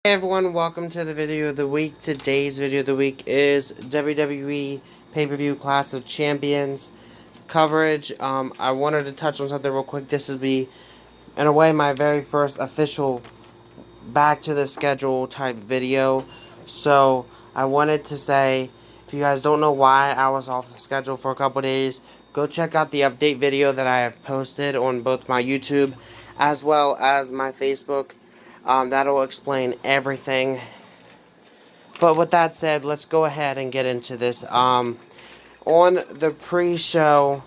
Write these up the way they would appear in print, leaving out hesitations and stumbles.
Hey everyone, welcome to the video of the week. Today's video of the week is WWE Pay-Per-View Clash of Champions coverage. I wanted to touch on something real quick. This is in a way, my very first official back to the schedule type video. So, I wanted to say, if you guys don't know why I was off the schedule for a couple days, go check out the update video that I have posted on both my YouTube as well as my Facebook. That'll explain everything. But with that said, let's go ahead and get into this. On the pre-show,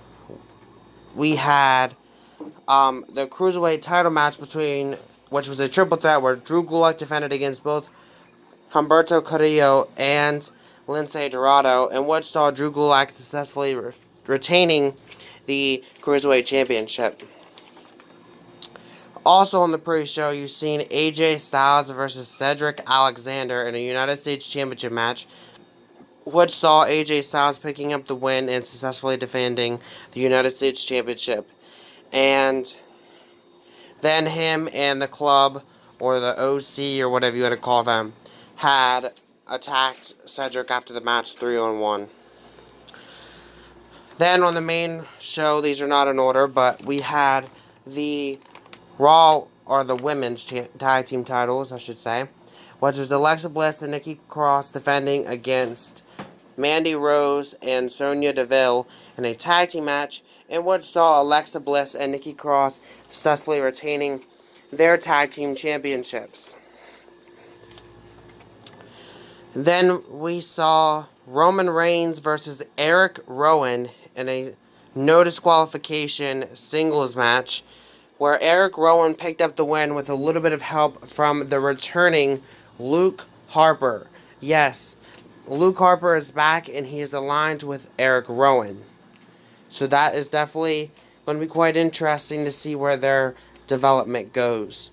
we had the Cruiserweight title match which was a triple threat where Drew Gulak defended against both Humberto Carrillo and Lince Dorado, and which saw Drew Gulak successfully retaining the Cruiserweight Championship. Also on the pre-show, you've seen AJ Styles versus Cedric Alexander in a United States Championship match, which saw AJ Styles picking up the win and successfully defending the United States Championship. And then him and the club, or the OC, or whatever you want to call them, had attacked Cedric after the match 3-on-1. Then on the main show, these are not in order, but we had the Raw, or the women's tag team titles, I should say, which was Alexa Bliss and Nikki Cross defending against Mandy Rose and Sonya Deville in a tag team match, in which saw Alexa Bliss and Nikki Cross successfully retaining their tag team championships. Then we saw Roman Reigns versus Eric Rowan in a no disqualification singles match, where Eric Rowan picked up the win with a little bit of help from the returning Luke Harper. Yes, Luke Harper is back and he is aligned with Eric Rowan. So that is definitely going to be quite interesting to see where their development goes.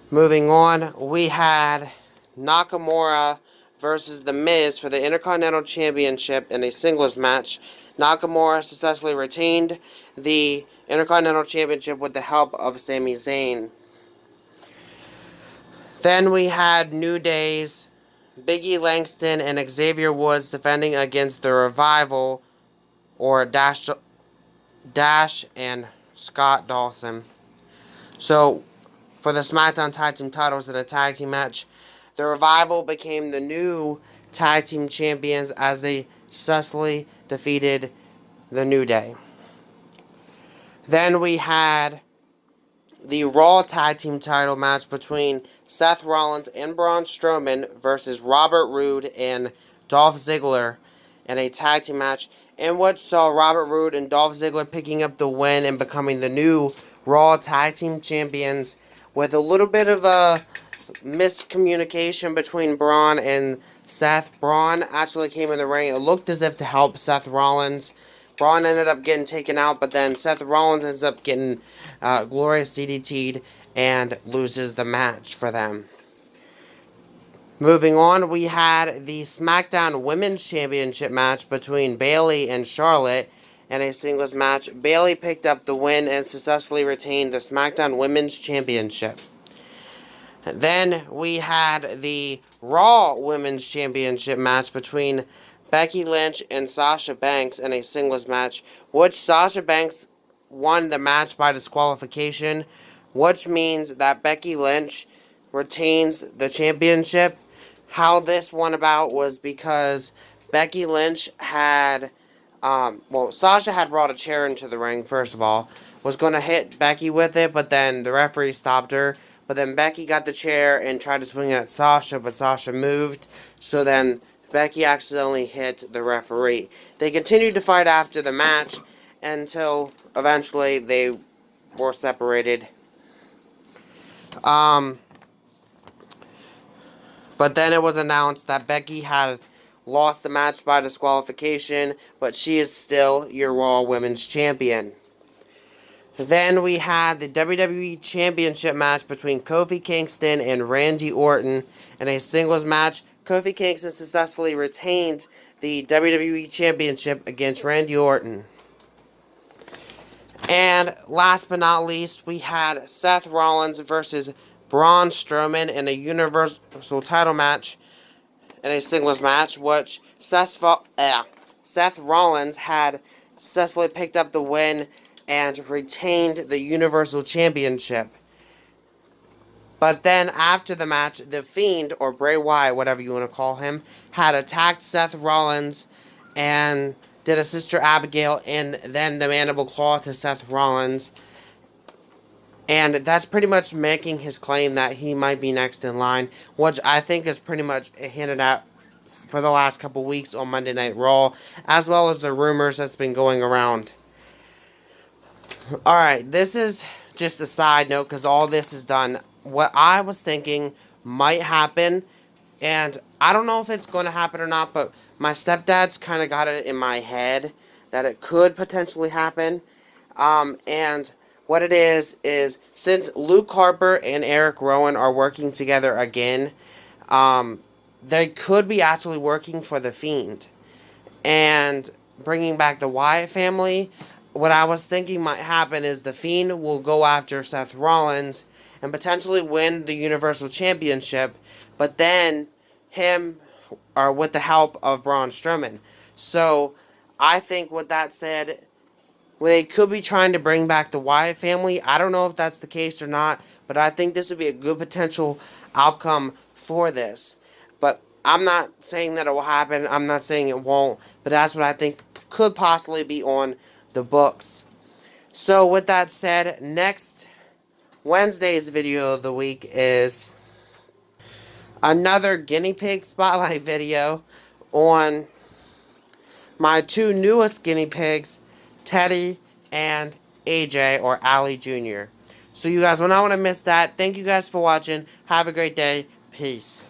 Moving on, we had Nakamura versus The Miz for the Intercontinental Championship in a singles match. Nakamura successfully retained the Intercontinental Championship with the help of Sami Zayn. Then we had New Day's Big E Langston and Xavier Woods defending against the Revival, or Dash and Scott Dawson. So, for the SmackDown Tag Team titles in a tag team match, the Revival became the new tag team champions as they successfully defeated the New Day. Then we had the Raw Tag Team title match between Seth Rollins and Braun Strowman versus Robert Roode and Dolph Ziggler in a tag team match, in which saw Robert Roode and Dolph Ziggler picking up the win and becoming the new Raw Tag Team champions, with a little bit of a miscommunication between Braun and Seth. Braun actually came in the ring. It looked as if to help Seth Rollins. Braun ended up getting taken out, but then Seth Rollins ends up getting glorious DDT'd and loses the match for them. Moving on, we had the SmackDown Women's Championship match between Bayley and Charlotte in a singles match. Bayley picked up the win and successfully retained the SmackDown Women's Championship. Then we had the Raw Women's Championship match between Becky Lynch and Sasha Banks in a singles match, which Sasha Banks won the match by disqualification, which means that Becky Lynch retains the championship. How this went about was because Becky Lynch had, Sasha had brought a chair into the ring, first of all, was going to hit Becky with it, but then the referee stopped her. But then Becky got the chair and tried to swing it at Sasha, but Sasha moved, so then Becky accidentally hit the referee. They continued to fight after the match until eventually they were separated. But then it was announced that Becky had lost the match by disqualification, but she is still your Raw Women's Champion. Then we had the WWE Championship match between Kofi Kingston and Randy Orton in a singles match. Kofi Kingston successfully retained the WWE Championship against Randy Orton. And last but not least, we had Seth Rollins versus Braun Strowman in a Universal title match in a singles match, which Seth Rollins had successfully picked up the win and retained the Universal Championship. But then after the match, The Fiend, or Bray Wyatt, whatever you want to call him, had attacked Seth Rollins and did a Sister Abigail and then the Mandible Claw to Seth Rollins. And that's pretty much making his claim that he might be next in line, which I think is pretty much hinted at for the last couple weeks on Monday Night Raw, as well as the rumors that's been going around. Alright, this is just a side note because all this is done. What I was thinking might happen, and I don't know if it's going to happen or not, but my stepdad's kind of got it in my head that it could potentially happen. And what it is since Luke Harper and Eric Rowan are working together again, they could be actually working for The Fiend. And bringing back the Wyatt family, what I was thinking might happen is The Fiend will go after Seth Rollins and potentially win the Universal Championship, but then him, or with the help of Braun Strowman. So, I think with that said, they could be trying to bring back the Wyatt family. I don't know if that's the case or not, but I think this would be a good potential outcome for this. But I'm not saying that it will happen. I'm not saying it won't, but that's what I think could possibly be on the books. So with that said, next Wednesday's video of the week is another guinea pig spotlight video on my two newest guinea pigs, Teddy and AJ, or Allie Jr. So you guys will not want to miss that. Thank you guys for watching. Have a great day. Peace.